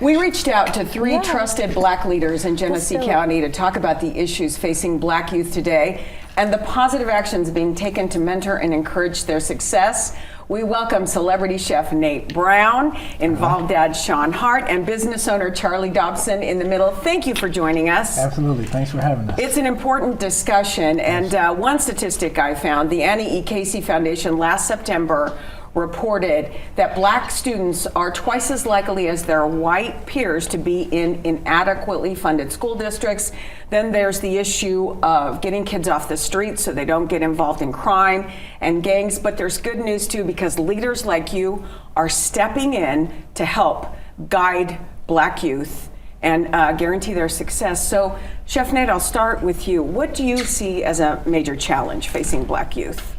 We reached out to three trusted Black leaders in Genesee County to talk about the issues facing Black youth today and the positive actions being taken to mentor and encourage their success. We welcome celebrity chef Nate Brown, involved dad Sean Hart, and business owner Charlie Dobson in the middle. Thank you for joining us. Absolutely. Thanks for having us. It's an important discussion, and one statistic I found, the Annie E. Casey Foundation last September reported that Black students are twice as likely as their white peers to be in inadequately funded school districts. Then there's the issue of getting kids off the streets so they don't get involved in crime and gangs. But there's good news too, because leaders like you are stepping in to help guide Black youth and guarantee their success. So Chef Nate, I'll start with you. What do you see as a major challenge facing Black youth?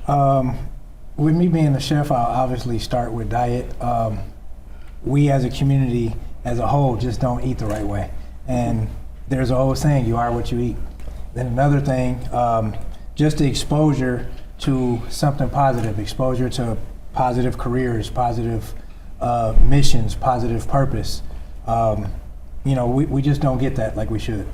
With me being the chef, I'll obviously start with diet. We as a community as a whole just don't eat the right way. And there's an old saying, you are what you eat. Then another thing, just the exposure to something positive, exposure to positive careers, positive missions, positive purpose. We just don't get that like we should.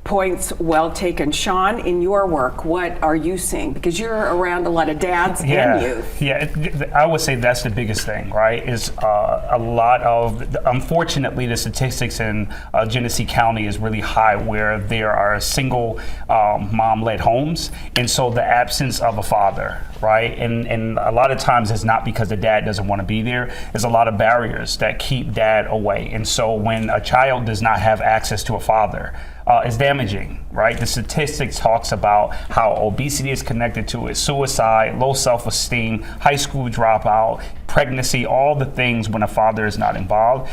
Points well taken. Sean, in your work, what are you seeing? Because you're around a lot of dads and youth. Yeah, I would say that's the biggest thing, right? Is a lot of, unfortunately, the statistics in Genesee County is really high where there are single mom-led homes, and so the absence of a father, right? And a lot of times it's not because the dad doesn't want to be there. There's a lot of barriers that keep dad away. And so when a child does not have access to a father, it's damaging, right? The statistics talks about how obesity is connected to it, suicide, low self-esteem, high school dropout, pregnancy, all the things when a father is not involved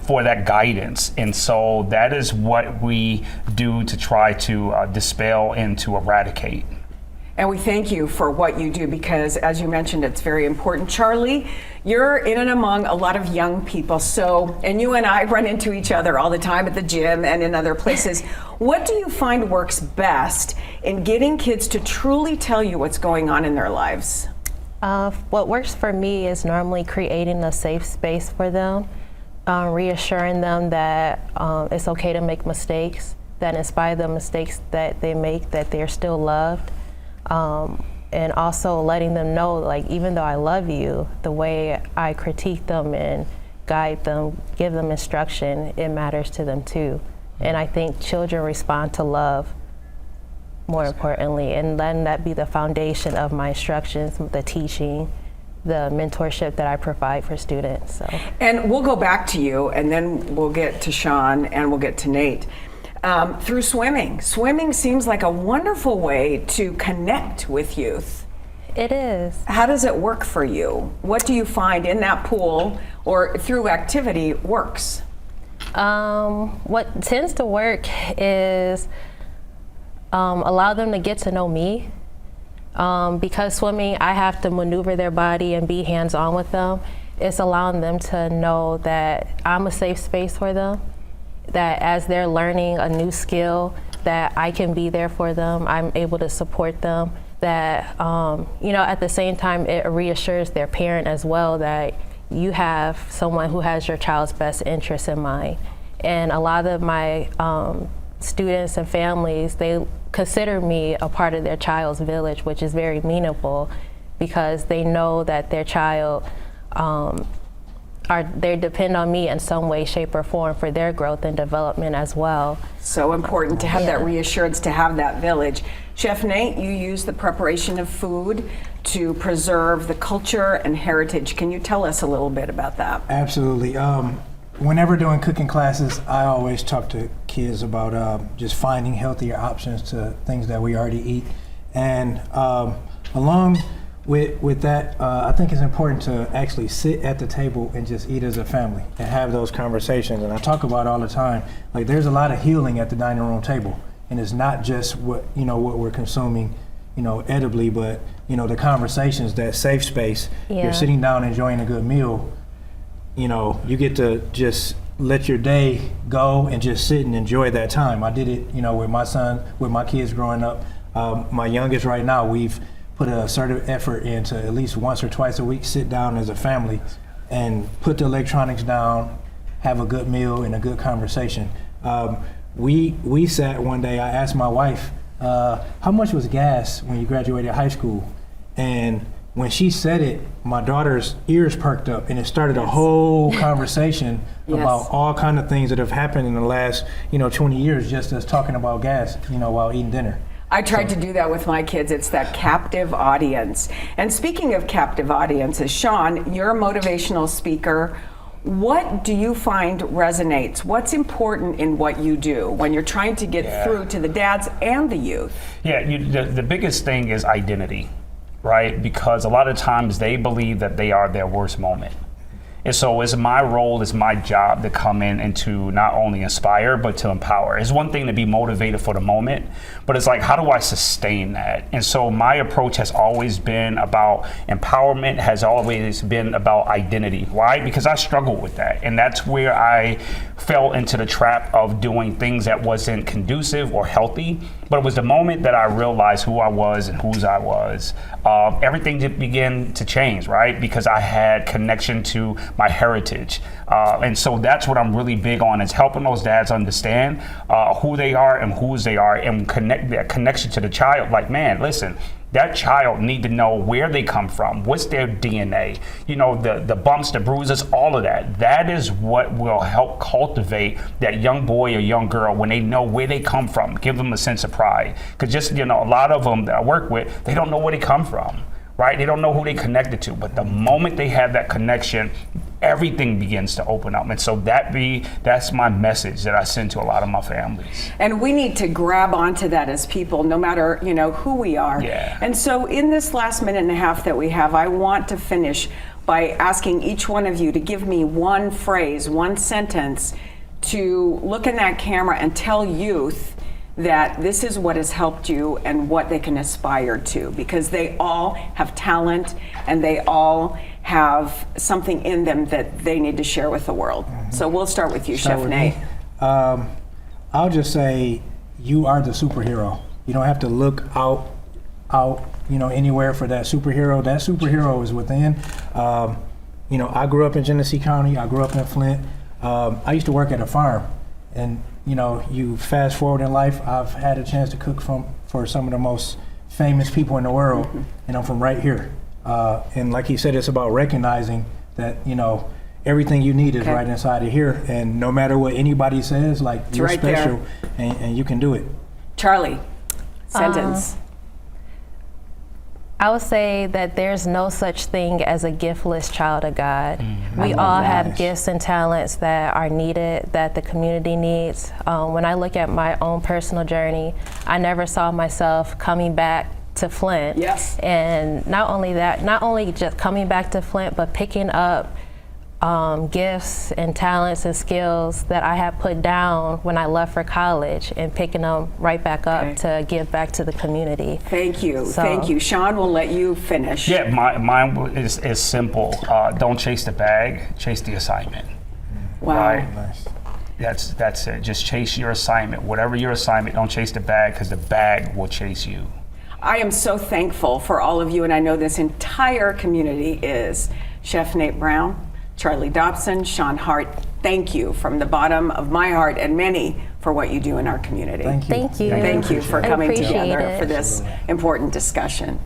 for that guidance. And so that is what we do to try to dispel and to eradicate. And we thank you for what you do because, as you mentioned, it's very important. Charlie, you're in and among a lot of young people, and you and I run into each other all the time at the gym and in other places. What do you find works best in getting kids to truly tell you what's going on in their lives? What works for me is normally creating a safe space for them, reassuring them that it's okay to make mistakes, that in spite of the mistakes that they make, that they're still loved. And also letting them know, like, even though I love you, the way I critique them and guide them, give them instruction, it matters to them too. And I think children respond to love more importantly, and letting that be the foundation of my instructions, the teaching, the mentorship that I provide for students. So. And we'll go back to you, and then we'll get to Sean, and we'll get to Nate. Through swimming. Swimming seems like a wonderful way to connect with youth. It is. How does it work for you? What do you find in that pool or through activity works? What tends to work is allow them to get to know me. Because swimming, I have to maneuver their body and be hands-on with them. It's allowing them to know that I'm a safe space for them, that as they're learning a new skill, that I can be there for them, I'm able to support them, that, at the same time, it reassures their parent as well that you have someone who has your child's best interest in mind. And a lot of my students and families, they consider me a part of their child's village, which is very meaningful because they know that their child, they depend on me in some way, shape, or form for their growth and development as well. So important to have that reassurance, to have that village. Chef Nate, you use the preparation of food to preserve the culture and heritage. Can you tell us a little bit about that? Absolutely. Whenever doing cooking classes, I always talk to kids about just finding healthier options to things that we already eat. And along with that, I think it's important to actually sit at the table and just eat as a family and have those conversations. And I talk about all the time, like there's a lot of healing at the dining room table. And it's not just what we're consuming, edibly, but, the conversations, that safe space. Yeah. You're sitting down enjoying a good meal, you get to just let your day go and just sit and enjoy that time. I did it, with my son, with my kids growing up. My youngest right now, we've put a assertive effort into at least once or twice a week sit down as a family and put the electronics down, have a good meal and a good conversation. We sat one day, I asked my wife, how much was gas when you graduated high school? And when she said it, my daughter's ears perked up, and it started a whole conversation about all kind of things that have happened in the last, 20 years, just us talking about gas, while eating dinner. I tried to do that with my kids. It's that captive audience. And speaking of captive audiences, Sean, you're a motivational speaker. What do you find resonates? What's important in what you do when you're trying to get through to the dads and the youth? Yeah, the biggest thing is identity, right? Because a lot of times they believe that they are their worst moment. And so it's my role, it's my job to come in and to not only inspire, but to empower. It's one thing to be motivated for the moment, but it's like, how do I sustain that? And so my approach has always been about empowerment, has always been about identity. Why? Because I struggled with that. And that's where I fell into the trap of doing things that wasn't conducive or healthy. But it was the moment that I realized who I was and whose I was. Everything did begin to change, right? Because I had connection to my heritage. And so that's what I'm really big on, is helping those dads understand who they are and whose they are, and connect that connection to the child. Like, man, listen, that child need to know where they come from, what's their DNA, the bumps, the bruises, all of that. That is what will help cultivate that young boy or young girl when they know where they come from, give them a sense of pride. Because just, a lot of them that I work with, they don't know where they come from, right? They don't know who they connected to. But the moment they have that connection, everything begins to open up. And so that's my message that I send to a lot of my families. And we need to grab onto that as people, no matter, who we are. Yeah. And so in this last minute and a half that we have, I want to finish by asking each one of you to give me one phrase, one sentence to look in that camera and tell youth that this is what has helped you and what they can aspire to, because they all have talent and they all have something in them that they need to share with the world. So we'll start with you, Chef Nate. I'll just say, you are the superhero. You don't have to look out, anywhere for that superhero. That superhero is within. I grew up in Genesee County. I grew up in Flint. I used to work at a farm, and you fast forward in life, I've had a chance to cook for some of the most famous people in the world, and I'm from right here. And like he said, it's about recognizing that, everything you need is right inside of here. And no matter what anybody says, like, you're right special and you can do it. Charlie, sentence. I would say that there's no such thing as a giftless child of God. We all have gifts and talents that are needed, that the community needs. When I look at my own personal journey, I never saw myself coming back to Flint. Yes. And not only just coming back to Flint, but picking up gifts and talents and skills that I had put down when I left for college, and picking them right back up to give back to the community. Thank you. Thank you. Sean, we'll let you finish. Yeah, mine is simple. Don't chase the bag, chase the assignment. Wow. Right? Nice. That's it. Just chase your assignment. Whatever your assignment, don't chase the bag, because the bag will chase you. I am so thankful for all of you, and I know this entire community is. Chef Nate Brown, Charlie Dobson, Sean Hart, thank you from the bottom of my heart and many for what you do in our community. Thank you. Thank you. Thank you for coming appreciate together it. for this important discussion.